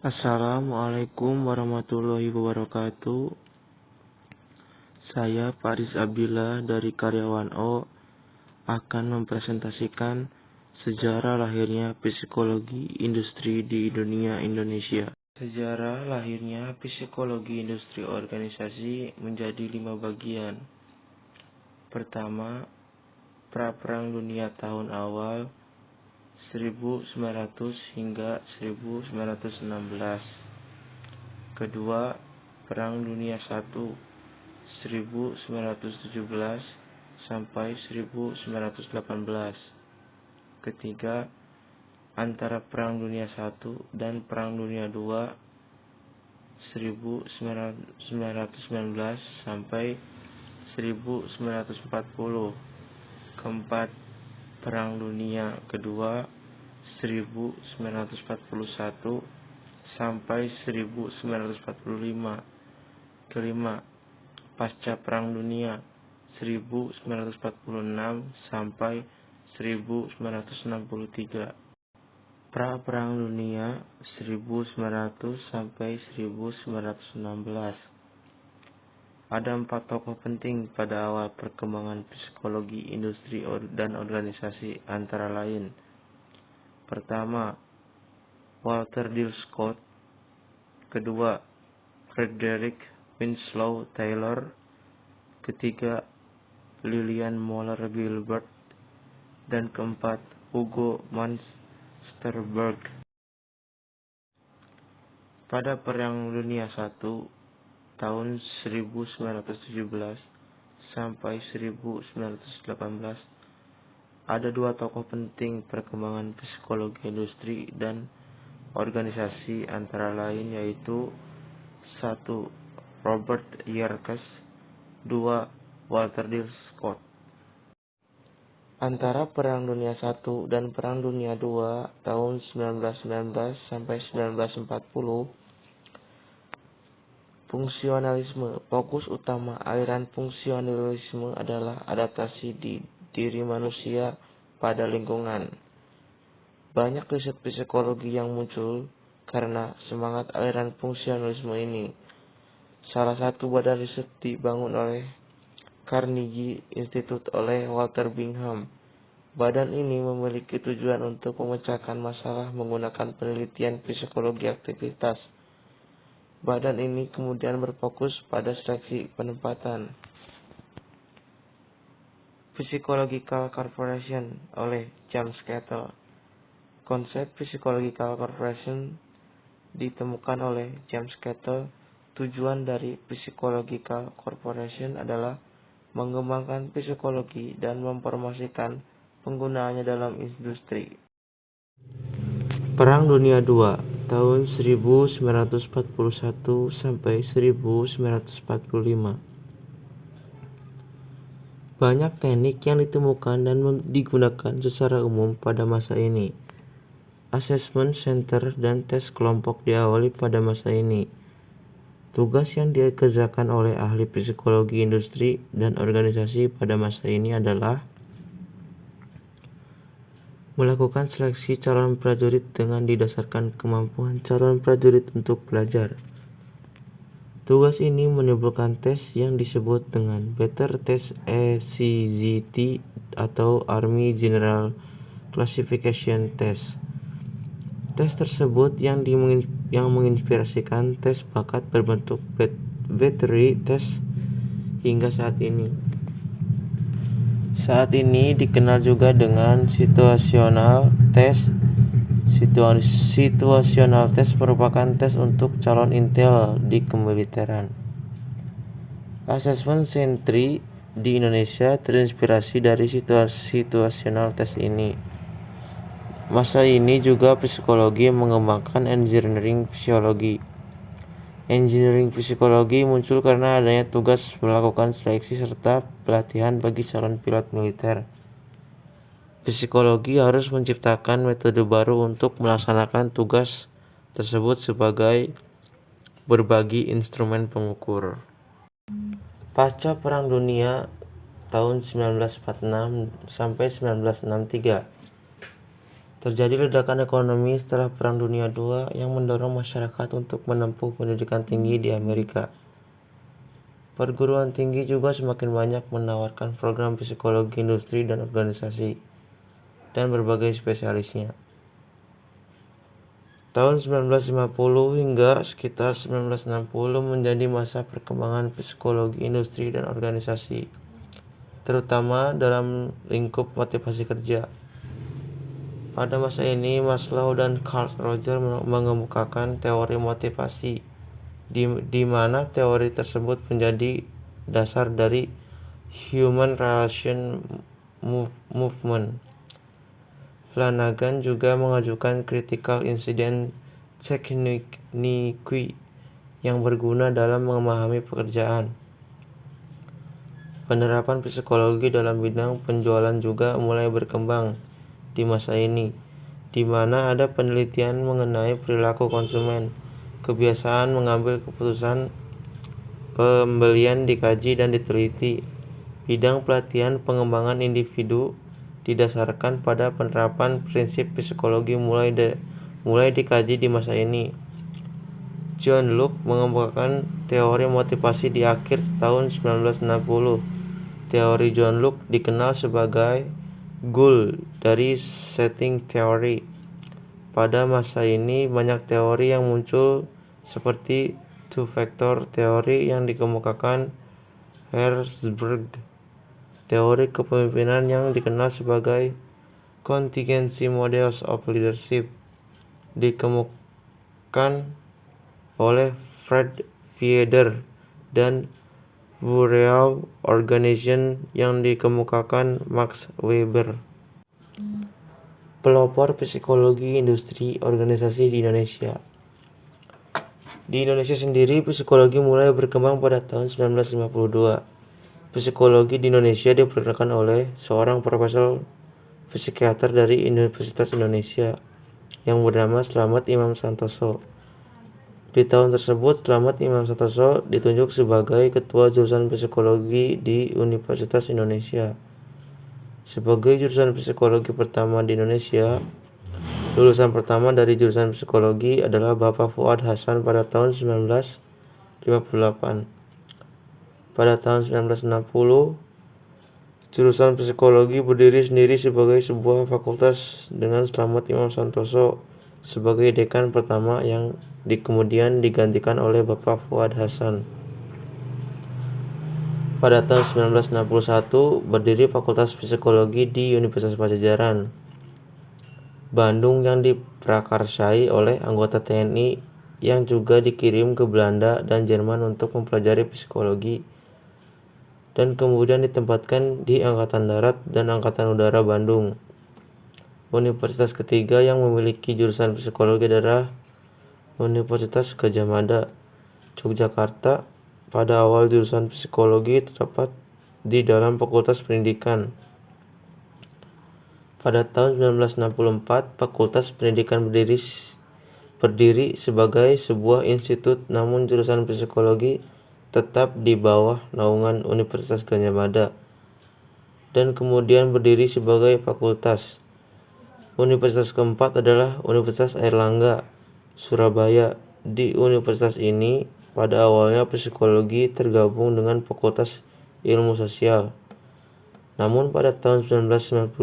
Assalamualaikum warahmatullahi wabarakatuh. Saya Faris Abdillah dari Karyawan O akan mempresentasikan sejarah lahirnya psikologi industri di dunia Indonesia. Sejarah lahirnya psikologi industri organisasi menjadi 5 bagian. Pertama, pra-perang dunia tahun awal 1900 hingga 1916. Kedua, Perang Dunia I 1917 sampai 1918. Ketiga, antara Perang Dunia I dan Perang Dunia II 1919 sampai 1940. Keempat, Perang Dunia Kedua 1941 sampai 1945. Kelima, pasca Perang Dunia 1946 sampai 1963. Pra Perang Dunia 1900 sampai 1916. Ada 4 tokoh penting pada awal perkembangan psikologi industri dan organisasi, antara lain. Pertama, Walter Dill Scott. Kedua, Frederick Winslow Taylor. Ketiga, Lillian Moller Gilbert. Dan keempat, Hugo Munsterberg. Pada Perang Dunia I tahun 1917 sampai 1918, ada 2 tokoh penting perkembangan psikologi industri dan organisasi, antara lain yaitu 1. Robert Yerkes. 2. Walter Dill Scott. Antara Perang Dunia I dan Perang Dunia II tahun 1919 sampai 1940, fungsionalisme. Fokus utama aliran fungsionalisme adalah adaptasi diri manusia pada lingkungan. Banyak riset psikologi yang muncul karena semangat aliran fungsionalisme ini. Salah satu badan riset dibangun oleh Carnegie Institute oleh Walter Bingham. Badan ini memiliki tujuan untuk memecahkan masalah menggunakan penelitian psikologi aktivitas. Badan ini kemudian berfokus pada seleksi penempatan. Psychological Corporation oleh James Cattell. Konsep Psychological Corporation ditemukan oleh James Cattell. Tujuan dari Psychological Corporation adalah mengembangkan psikologi dan mempromosikan penggunaannya dalam industri. Perang Dunia II tahun 1941 sampai 1945. Banyak teknik yang ditemukan dan digunakan secara umum pada masa ini. Assessment center dan tes kelompok diawali pada masa ini. Tugas yang dikerjakan oleh ahli psikologi industri dan organisasi pada masa ini adalah melakukan seleksi calon prajurit dengan didasarkan kemampuan calon prajurit untuk belajar. Tugas ini menimbulkan tes yang disebut dengan Better Test ACGT atau Army General Classification Test. Tes tersebut yang menginspirasikan tes bakat berbentuk battery test hingga saat ini. Saat ini dikenal juga dengan situational test. Situational test merupakan tes untuk calon intel di kemiliteran. Assessment Century di Indonesia terinspirasi dari situational test ini. Masa ini juga psikologi mengembangkan engineering psikologi. Engineering psikologi muncul karena adanya tugas melakukan seleksi serta pelatihan bagi calon pilot militer. Psikologi harus menciptakan metode baru untuk melaksanakan tugas tersebut sebagai berbagi instrumen pengukur. Pasca Perang Dunia tahun 1946 sampai 1963, Terjadi ledakan ekonomi setelah Perang Dunia II yang mendorong masyarakat untuk menempuh pendidikan tinggi di Amerika. Perguruan tinggi juga semakin banyak menawarkan program psikologi industri dan organisasi, dan berbagai spesialisnya. Tahun 1950 hingga sekitar 1960 menjadi masa perkembangan psikologi industri dan organisasi, terutama dalam lingkup motivasi kerja. Pada masa ini, Maslow dan Carl Rogers mengemukakan teori motivasi, di mana teori tersebut menjadi dasar dari Human Relation Movement. Flanagan juga mengajukan Critical Incident Technique yang berguna dalam memahami pekerjaan. Penerapan psikologi dalam bidang penjualan juga mulai berkembang di masa ini, di mana ada penelitian mengenai perilaku konsumen. Kebiasaan mengambil keputusan pembelian dikaji dan diteliti. Bidang pelatihan pengembangan individu didasarkan pada penerapan prinsip psikologi mulai dikaji di masa ini. John Locke mengemukakan teori motivasi di akhir tahun 1960. Teori John Locke dikenal sebagai Gould dari setting theory. Pada masa ini banyak teori yang muncul seperti two-factor theory yang dikemukakan Herzberg, teori kepemimpinan yang dikenal sebagai contingency models of leadership dikemukakan oleh Fred Vieder, dan Bureau Organization yang dikemukakan Max Weber. Pelopor psikologi industri organisasi di Indonesia. Di Indonesia sendiri, psikologi mulai berkembang pada tahun 1952. Psikologi di Indonesia diperkenalkan oleh seorang profesor psikiater dari Universitas Indonesia yang bernama Slamet Imam Santoso. Di tahun tersebut, Slamet Imam Santoso ditunjuk sebagai ketua jurusan psikologi di Universitas Indonesia. Sebagai jurusan psikologi pertama di Indonesia, lulusan pertama dari jurusan psikologi adalah Bapak Fuad Hasan pada tahun 1958. Pada tahun 1960, jurusan psikologi berdiri sendiri sebagai sebuah fakultas dengan Slamet Imam Santoso sebagai dekan pertama yang kemudian digantikan oleh Bapak Fuad Hasan. Pada tahun 1961 berdiri Fakultas Psikologi di Universitas Pajajaran, Bandung yang diprakarsai oleh anggota TNI yang juga dikirim ke Belanda dan Jerman untuk mempelajari psikologi, dan kemudian ditempatkan di Angkatan Darat dan Angkatan Udara Bandung. Universitas ketiga yang memiliki jurusan psikologi adalah Universitas Gadjah Mada, Yogyakarta. Pada awal jurusan psikologi terdapat di dalam Fakultas Pendidikan. Pada tahun 1964, Fakultas Pendidikan berdiri sebagai sebuah institut, namun jurusan psikologi tetap di bawah naungan Universitas Gadjah Mada dan kemudian berdiri sebagai fakultas. Universitas keempat adalah Universitas Airlangga, Surabaya. Di universitas ini, pada awalnya psikologi tergabung dengan Fakultas Ilmu Sosial. Namun pada tahun 1992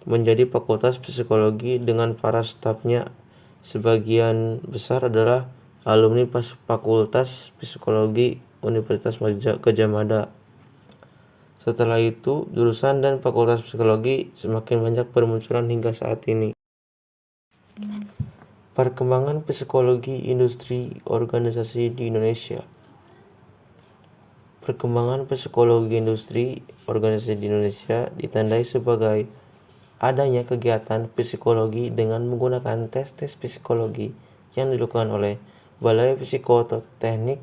menjadi Fakultas Psikologi dengan para stafnya sebagian besar adalah alumni Fakultas Psikologi Universitas Gadjah Mada. Setelah itu, jurusan dan fakultas psikologi semakin banyak bermunculan hingga saat ini. Perkembangan psikologi industri organisasi di Indonesia. Perkembangan psikologi industri organisasi di Indonesia ditandai sebagai adanya kegiatan psikologi dengan menggunakan tes-tes psikologi yang dilakukan oleh Balai Psikoteknik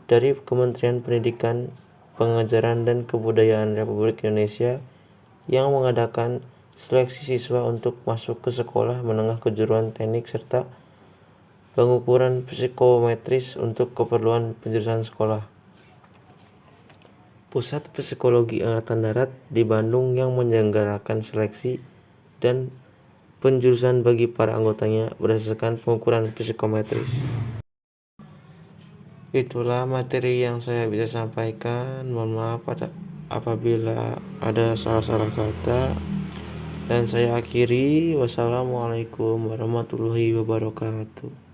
dari Kementerian Pendidikan, Pengajaran dan Kebudayaan Republik Indonesia yang mengadakan seleksi siswa untuk masuk ke sekolah menengah kejuruan teknik serta pengukuran psikometris untuk keperluan penjurusan sekolah. Pusat Psikologi Angkatan Darat di Bandung yang menyelenggarakan seleksi dan penjurusan bagi para anggotanya berdasarkan pengukuran psikometris. Itulah materi yang saya bisa sampaikan. Mohon maaf apabila ada salah-salah kata. Dan saya akhiri. Wassalamualaikum warahmatullahi wabarakatuh.